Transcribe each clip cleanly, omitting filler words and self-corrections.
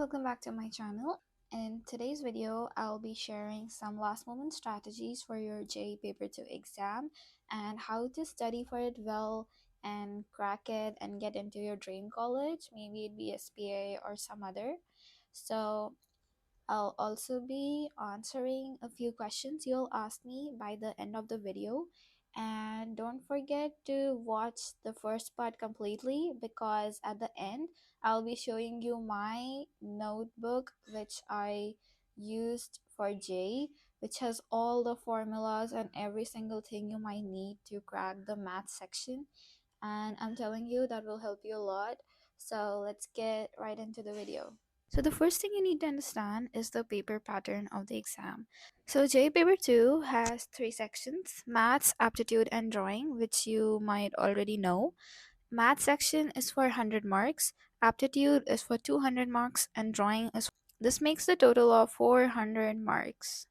welcome back to my channel. In today's video, I'll be sharing some last moment strategies for your JEE Paper 2 exam and how to study for it well and crack it and get into your dream college, maybe it be SPA or some other. So I'll also be answering a few questions you'll ask me by the end of the video. And don't forget to watch the first part completely because at the end, I'll be showing you my notebook which I used for J, which has all the formulas and every single thing you might need to crack the math section. And I'm telling you that will help you a lot. So let's get right into the video. So the first thing you need to understand is the paper pattern of the exam. So JEE Paper 2 has three sections: Maths, Aptitude, and Drawing, which you might already know. Math section is for 100 marks, Aptitude is for 200 marks, and Drawing is. This makes the total of 400 marks.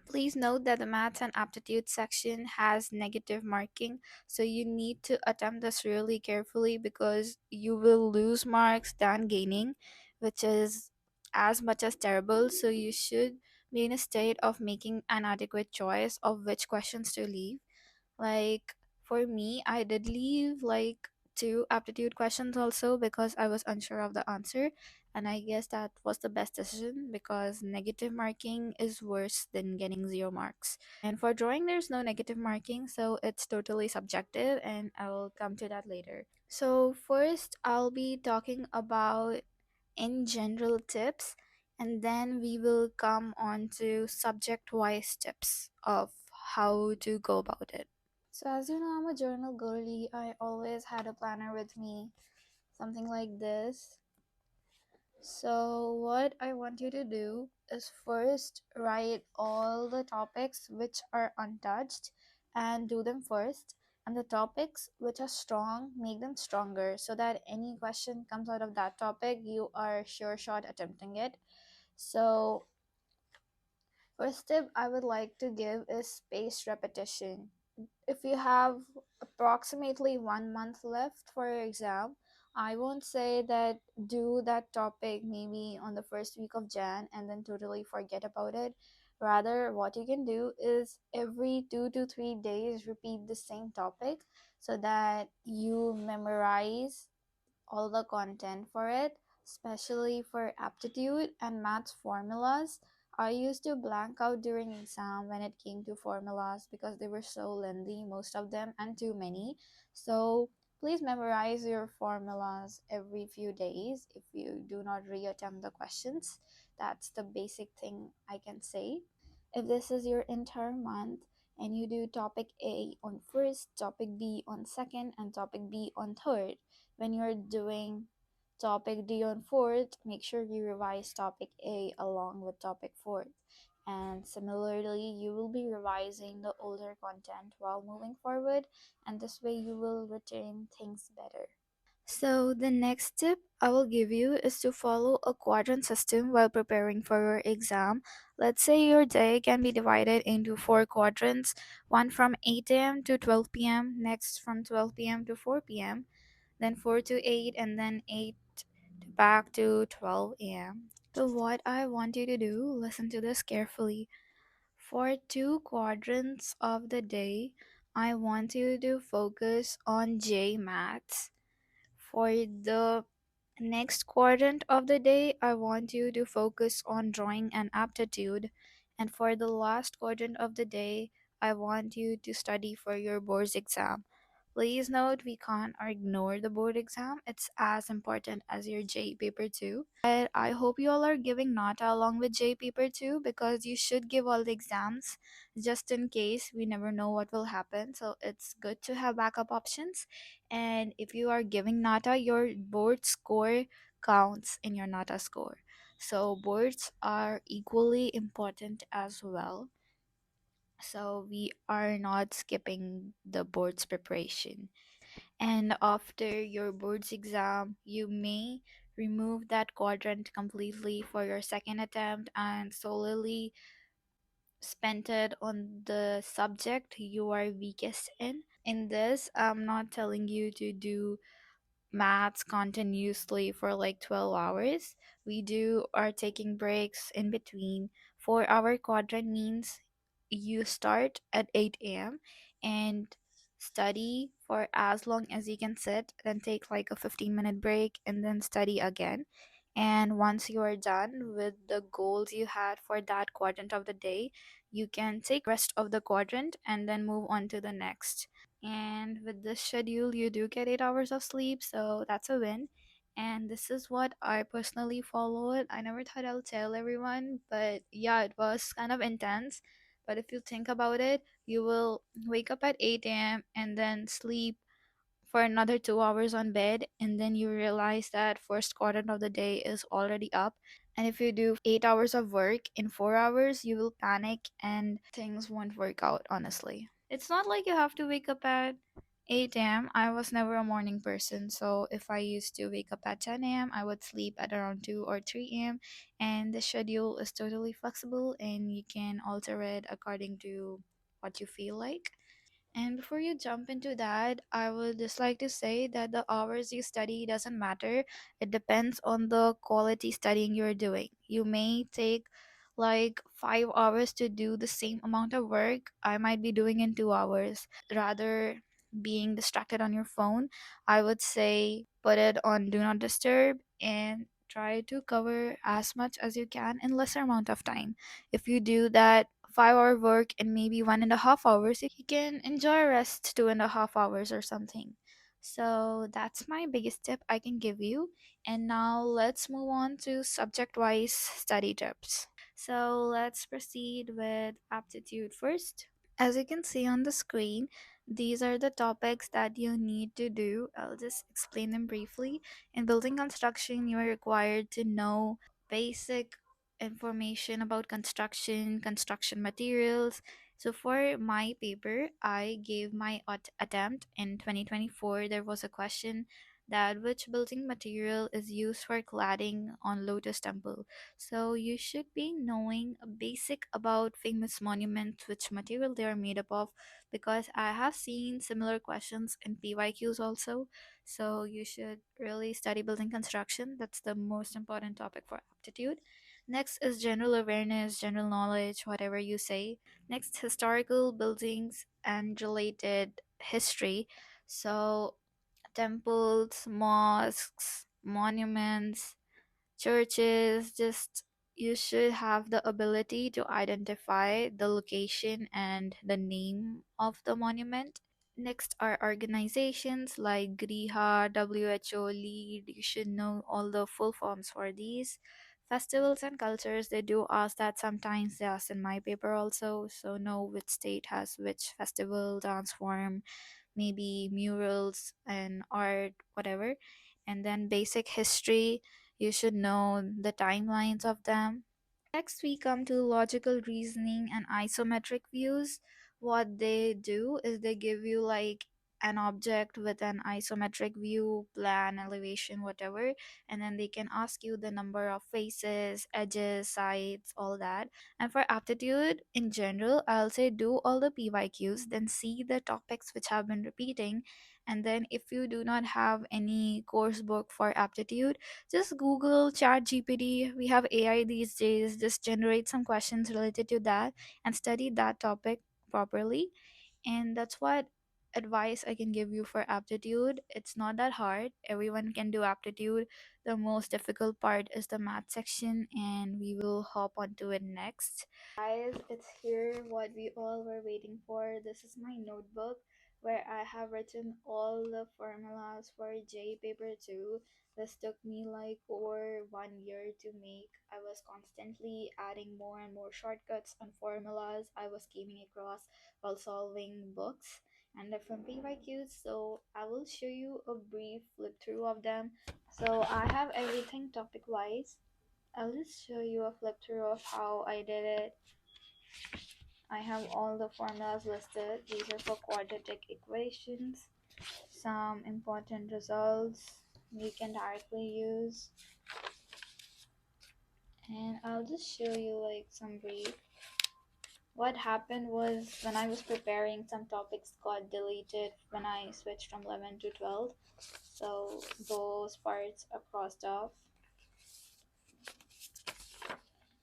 Please note that the maths and aptitude section has negative marking, so you need to attempt this really carefully because you will lose marks than gaining, which is as much as terrible. So you should be in a state of making an adequate choice of which questions to leave. Like for me, I did leave like two aptitude questions also because I was unsure of the answer. And I guess that was the best decision because negative marking is worse than getting 0 marks. And for drawing, there's no negative marking, so it's totally subjective, and I will come to that later. So, first, I'll be talking about in general tips, and then we will come on to subject wise tips of how to go about it. So, as you know, I'm a journal girly. I always had a planner with me, something like this. So, what I want you to do is first write all the topics which are untouched and do them first. And the topics which are strong, make them stronger so that any question comes out of that topic, you are sure shot attempting it. So, first tip I would like to give is spaced repetition. If you have approximately 1 month left for your exam, I won't say that do that topic maybe on the first week of Jan and then totally forget about it. Rather, what you can do is every 2 to 3 days repeat the same topic so that you memorize all the content for it, especially for aptitude and maths formulas. I used to blank out during exam when it came to formulas because they were so lengthy, most of them, and too many. So please memorize your formulas every few days if you do not reattempt the questions. That's the basic thing I can say. If this is your entire month and you do topic A on first, topic B on second, and topic B on third, when you're doing topic D on fourth, make sure you revise topic A along with topic fourth. And similarly, you will be revising the older content while moving forward, and this way you will retain things better. So, the next tip I will give you is to follow a quadrant system while preparing for your exam. Let's say your day can be divided into 4 quadrants: one from 8 a.m. to 12 p.m., next from 12 p.m. to 4 p.m., then 4 to 8, and then 8 back to 12 a.m. So, what I want you to do, listen to this carefully. For 2 quadrants of the day, I want you to focus on J maths. For the next quadrant of the day, I want you to focus on drawing and aptitude. And for the last quadrant of the day, I want you to study for your board's exam. Please note we can't ignore the board exam. It's as important as your JEE paper 2. But I hope you all are giving NATA along with JEE paper 2 because you should give all the exams just in case. We never know what will happen. So it's good to have backup options. And if you are giving NATA, your board score counts in your NATA score. So boards are equally important as well. So we are not skipping the board's preparation. And after your board's exam, you may remove that quadrant completely for your second attempt and solely spend it on the subject you are weakest in. In this, I'm not telling you to do maths continuously for like 12 hours. We do are taking breaks in between. 4 hour quadrant means you start at 8 a.m. and study for as long as you can sit, then take like a 15-minute break and then study again. And once you are done with the goals you had for that quadrant of the day, you can take rest of the quadrant and then move on to the next. And with this schedule, you do get 8 hours of sleep, so that's a win. And this is what I personally followed. I never thought I'll tell everyone, but yeah, it was kind of intense. But if you think about it, you will wake up at 8 a.m. and then sleep for another 2 hours on bed, and then you realize that first quadrant of the day is already up. And if you do 8 hours of work in 4 hours, you will panic and things won't work out, honestly. It's not like you have to wake up at 8 a.m. I was never a morning person, so if I used to wake up at 10 a.m., I would sleep at around 2 or 3 a.m. And the schedule is totally flexible and you can alter it according to what you feel like. And before you jump into that, I would just like to say that the hours you study doesn't matter. It depends on the quality studying you're doing. You may take like 5 hours to do the same amount of work I might be doing in 2 hours. Rather being distracted on your phone, I would say put it on do not disturb and try to cover as much as you can in lesser amount of time. If you do that 5 hour work in maybe 1.5 hours, you can enjoy rest 2.5 hours or something. So that's my biggest tip I can give you. And now let's move on to subject wise study tips. So let's proceed with aptitude first. As you can see on the screen, these are the topics that you need to do. I'll just explain them briefly. In building construction, you are required to know basic information about construction, construction materials. So for my paper, I gave my attempt in 2024. There was a question that which building material is used for cladding on Lotus Temple. So you should be knowing a basic about famous monuments, which material they are made up of, because I have seen similar questions in PYQs also. So you should really study building construction. That's the most important topic for aptitude. Next is general awareness, general knowledge, whatever you say. Next, historical buildings and related history. So temples, mosques, monuments, churches, just you should have the ability to identify the location and the name of the monument. Next are organizations like GRIHA, WHO, LEAD. You should know all the full forms for these. Festivals and cultures, they do ask that sometimes. They ask in my paper also. So know which state has which festival, dance form, maybe murals and art, whatever. And then basic history, you should know the timelines of them. Next, we come to logical reasoning and isometric views. What they do is they give you like an object with an isometric view, plan, elevation, whatever, and then they can ask you the number of faces, edges, sides, all that. And for aptitude in general, I'll say do all the PYQs, then see the topics which have been repeating. And then if you do not have any course book for aptitude, just Google Chat GPT. We have AI these days. Just generate some questions related to that and study that topic properly. And that's what advice I can give you for aptitude. It's not that hard. Everyone can do aptitude. The most difficult part is the math section, and we will hop onto it next. Guys, it's here what we all were waiting for. This is my notebook where I have written all the formulas for J paper 2. This took me like over 1 year to make. I was constantly adding more and more shortcuts and formulas I was scheming across while solving books and different PYQs. So I will show you a brief flip through of them. So I have everything topic wise. I'll just show you a flip through of how I did it. I have all the formulas listed. These are for quadratic equations. Some important results you can directly use. And I'll just show you like some brief. What happened was when I was preparing, some topics got deleted when I switched from 11 to 12. So those parts are crossed off.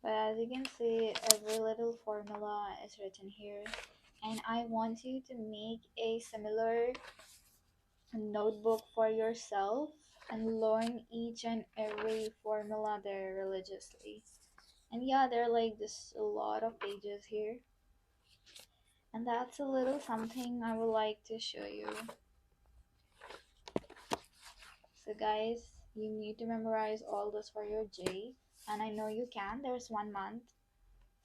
But as you can see, every little formula is written here. And I want you to make a similar notebook for yourself and learn each and every formula there religiously. And yeah, there are like just a lot of pages here. And that's a little something I would like to show you. So guys, you need to memorize all this for your J. And I know you can. There's 1 month.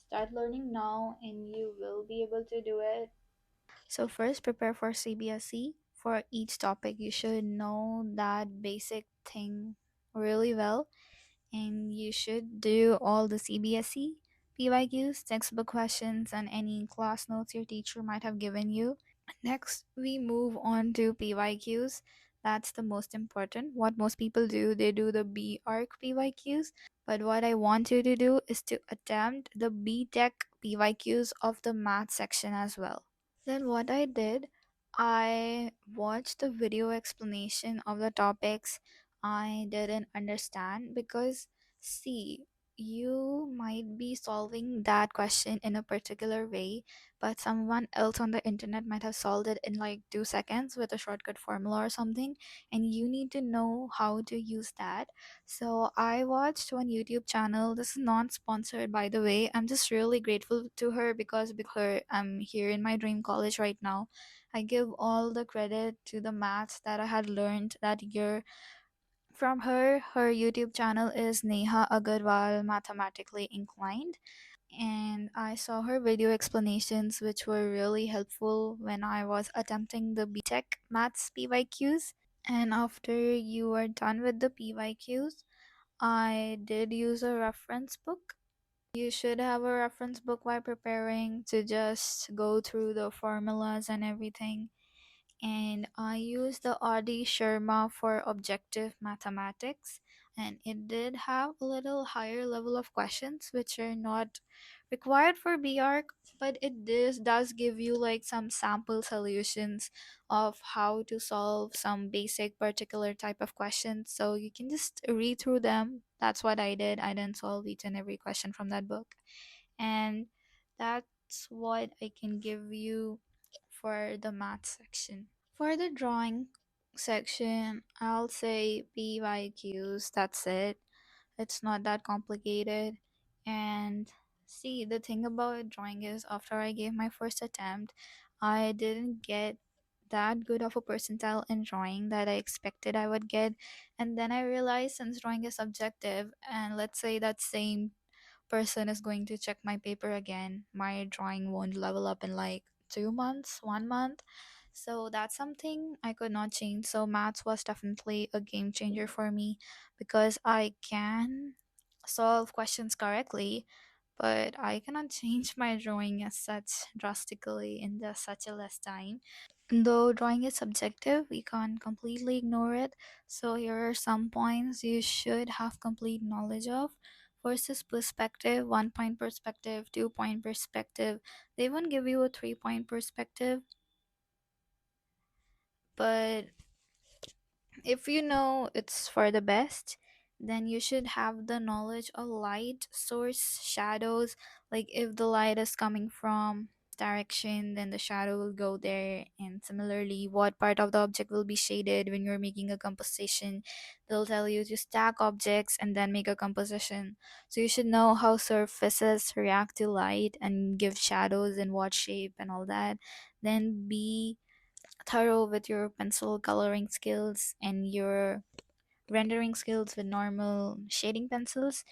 Start learning now and you will be able to do it. So first prepare for CBSE. For each topic you should know that basic thing really well, and you should do all the CBSE PYQs, textbook questions, and any class notes your teacher might have given you. Next, we move on to PYQs. That's the most important. What most people do, they do the B arc PYQs. But what I want you to do is to attempt the B Tech PYQs of the math section as well. Then what I did, I watched the video explanation of the topics I didn't understand because see, you might be solving that question in a particular way, but someone else on the internet might have solved it in like 2 seconds with a shortcut formula or something, and you need to know how to use that. So I watched one YouTube channel. This is not sponsored, by the way. I'm just really grateful to her because her I'm here in my dream college right now. I give all the credit to the maths that I had learned that year from her. Her YouTube channel is Neha Agarwal Mathematically Inclined, and I saw her video explanations, which were really helpful when I was attempting the BTech Maths PYQs. And after you are done with the PYQs, I did use a reference book. You should have a reference book while preparing to just go through the formulas and everything. And I used the Adi Sharma for objective mathematics, and it did have a little higher level of questions which are not required for BARC, but does give you like some sample solutions of how to solve some basic particular type of questions. So you can just read through them. That's what I did. I didn't solve each and every question from that book. And that's what I can give you for the math section. For the drawing section, I'll say PYQs, that's it. It's not that complicated. And see, the thing about drawing is after I gave my first attempt, I didn't get that good of a percentile in drawing that I expected I would get. And then I realized since drawing is subjective, and let's say that same person is going to check my paper again, my drawing won't level up in like 2 months, 1 month. So that's something I could not change. So maths was definitely a game changer for me because I can solve questions correctly, but I cannot change my drawing as such drastically in just such a less time. Though drawing is subjective, we can't completely ignore it. So here are some points you should have complete knowledge of. First is perspective, 1 point perspective, 2 point perspective. They won't give you a 3 point perspective, but if you know it's for the best, then you should have the knowledge of light source, shadows. Like if the light is coming from direction, then the shadow will go there. And similarly, what part of the object will be shaded when you're making a composition. They'll tell you to stack objects and then make a composition. So you should know how surfaces react to light and give shadows in what shape and all that. Then be thorough with your pencil coloring skills and your rendering skills with normal shading pencils.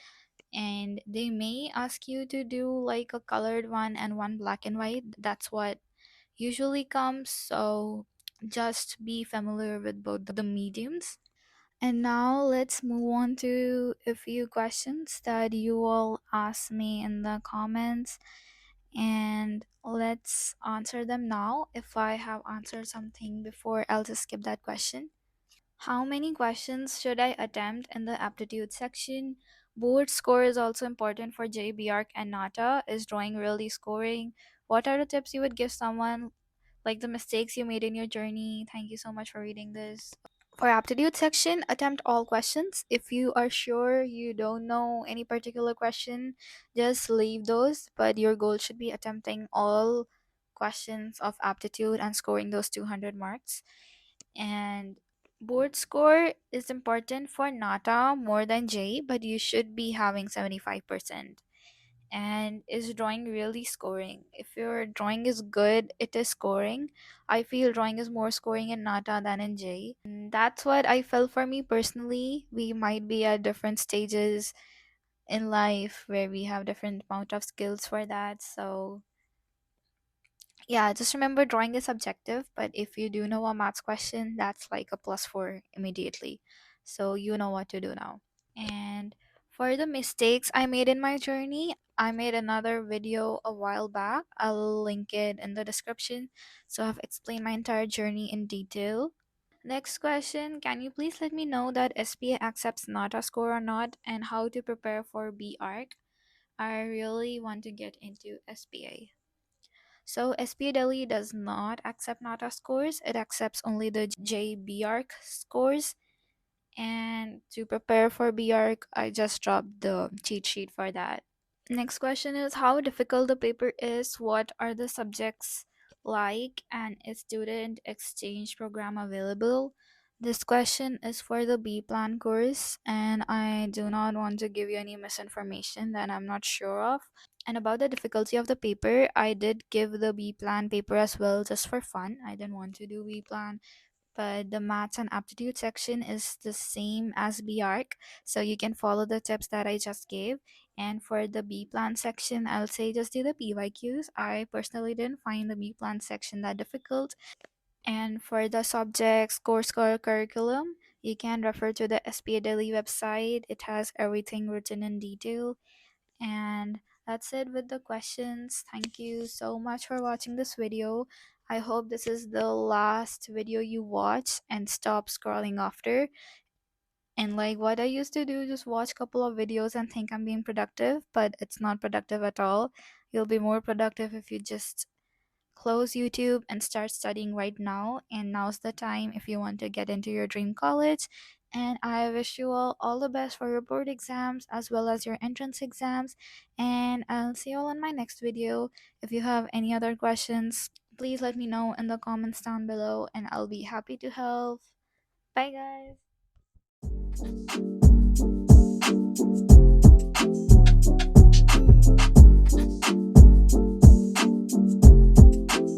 And they may ask you to do like a colored one and one black and white. That's what usually comes. So just be familiar with both the mediums. And now let's move on to a few questions that you all asked me in the comments, and let's answer them now. If I have answered something before, I'll just skip that question. How many questions should I attempt in the aptitude section? Board score is also important for JBARC and NATA. Is drawing really scoring? What are the tips you would give someone, like the mistakes you made in your journey? Thank you so much for reading this. For aptitude section, attempt all questions. If you are sure you don't know any particular question, just leave those, but your goal should be attempting all questions of aptitude and scoring those 200 marks. And board score is important for NATA more than J, but you should be having 75%. And is drawing really scoring? If your drawing is good, it is scoring. I feel drawing is more scoring in NATA than in J. And that's what I felt for me personally. We might be at different stages in life where we have different amount of skills for that. So yeah, just remember drawing is subjective, but if you do know a maths question, that's like a +4 immediately. So you know what to do now. And for the mistakes I made in my journey, I made another video a while back. I'll link it in the description. So I've explained my entire journey in detail. Next question, can you please let me know that SPA accepts NATA score or not, and how to prepare for BARC? I really want to get into SPA. So SPA Delhi does not accept NATA scores. It accepts only the JBARC scores. And to prepare for BARC, I just dropped the cheat sheet for that. Next question is how difficult the paper is, what are the subjects like, and is student exchange program available? This question is for the B plan course, and I do not want to give you any misinformation that I'm not sure of. And about the difficulty of the paper, I did give the B plan paper as well just for fun. I didn't want to do B plan, but the maths and aptitude section is the same as BARC, so you can follow the tips that I just gave. And for the B plan section, I'll say just do the PYQs. I personally didn't find the B plan section that difficult. And for the subjects, course curriculum, you can refer to the SPA Daily website. It has everything written in detail. And that's it with the questions. Thank you so much for watching this video. I hope this is the last video you watch and stop scrolling after. And like what I used to do, just watch a couple of videos and think I'm being productive, but it's not productive at all. You'll be more productive if you just close YouTube and start studying right now. And now's the time if you want to get into your dream college. And I wish you all the best for your board exams as well as your entrance exams. And I'll see you all in my next video. If you have any other questions, please let me know in the comments down below and I'll be happy to help. Bye, guys.